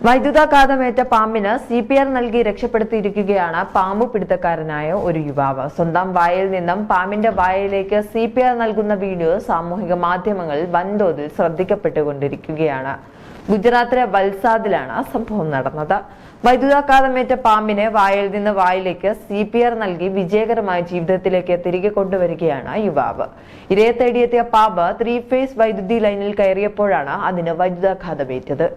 വൈദ്യുതാഘാതമേറ്റ പാമ്പിന് CPR നൽകി രക്ഷപ്പെടുത്തിയിരിക്കുകയാണ് പാമ്പ് പിടുത്തക്കാരനായ ഒരു യുവാവ്. സ്വന്തം വായിൽ നിന്നും പാമ്പിന്റെ വായിലേക്ക് CPR നൽകുന്ന വീഡിയോ സാമൂഹിക മാധ്യമങ്ങളിൽ വൻതോതിൽ ശ്രദ്ധിക്കപ്പെട്ടുകൊണ്ടിരിക്കുകയാണ്. ഗുജറാത്തിലെ വൽസാദിലാണ് സംഭവം നടന്നത്. വൈദ്യുതാഘാതമേറ്റ പാമ്പിനെ വായിൽ നിന്ന് വായിലേക്ക് CPR നൽകി വിജയകരമായി ജീവിതത്തിലേക്ക് തിരികെ കൊണ്ടുവരികയാണ് യുവാവ്. ഇരയെ തേടിയെത്തിയ പാമ്പ് 3 ഫേസ് വൈദ്യുതി ലൈനിൽ കയറിയപ്പോഴാണ് അതിന് വൈദ്യുതാഘാതമേറ്റത്.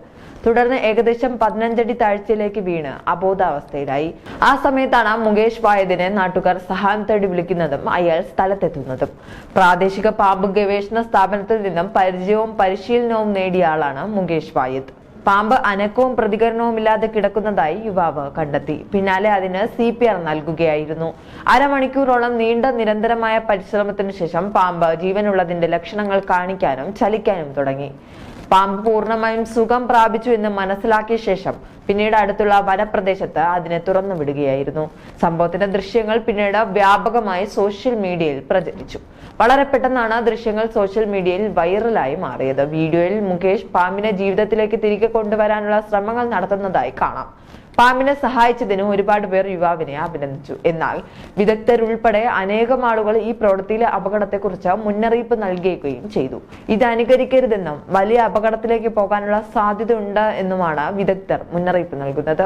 തുടർന്ന് ഏകദേശം 15 അടി താഴ്ചയിലേക്ക് വീണ് അബോധാവസ്ഥയിലായി. ആ സമയത്താണ് മുകേഷ് വായദിനെ നാട്ടുകാർ സഹായം തേടി വിളിക്കുന്നതും അയാൾ സ്ഥലത്തെത്തുന്നതും. പ്രാദേശിക പാമ്പ് ഗവേഷണ സ്ഥാപനത്തിൽ നിന്നും പരിചയവും പരിശീലനവും നേടിയ ആളാണ് മുകേഷ് വായദ്. പാമ്പ് അനക്കവും പ്രതികരണവുമില്ലാതെ കിടക്കുന്നതായി യുവാവ് കണ്ടെത്തി. പിന്നാലെ അതിന് CPR നൽകുകയായിരുന്നു. അരമണിക്കൂറോളം നീണ്ട നിരന്തരമായ പരിശ്രമത്തിനു ശേഷം പാമ്പ് ജീവനുള്ളതിന്റെ ലക്ഷണങ്ങൾ കാണിക്കാനും ചലിക്കാനും തുടങ്ങി. പാമ്പ് പൂർണ്ണമായും സുഖം പ്രാപിച്ചു എന്ന് മനസ്സിലാക്കിയ ശേഷം പിന്നീട് അടുത്തുള്ള വനപ്രദേശത്ത് അതിനെ തുറന്നു വിടുകയായിരുന്നു. സംഭവത്തിന്റെ ദൃശ്യങ്ങൾ പിന്നീട് വ്യാപകമായി സോഷ്യൽ മീഡിയയിൽ പ്രചരിച്ചു. വളരെ പെട്ടെന്നാണ് ദൃശ്യങ്ങൾ സോഷ്യൽ മീഡിയയിൽ വൈറലായി മാറിയത്. വീഡിയോയിൽ മുകേഷ് പാമ്പിനെ ജീവിതത്തിലേക്ക് തിരികെ കൊണ്ടുവരാനുള്ള ശ്രമങ്ങൾ നടത്തുന്നതായി കാണാം. പാമ്പിനെ സഹായിച്ചതിന് ഒരുപാട് പേർ യുവാവിനെ അഭിനന്ദിച്ചു. എന്നാൽ വിദഗ്ധരുൾപ്പെടെ അനേകം ആളുകൾ ഈ പ്രവൃത്തിയിലെ അപകടത്തെക്കുറിച്ച് മുന്നറിയിപ്പ് നൽകുകയും ചെയ്തു. ഇത് അനുകരിക്കരുതെന്നും വലിയ അപകടത്തിലേക്ക് പോകാനുള്ള സാധ്യതയുണ്ട് എന്നുമാണ് വിദഗ്ധർ മുന്നറിയിപ്പ് നൽകുന്നത്.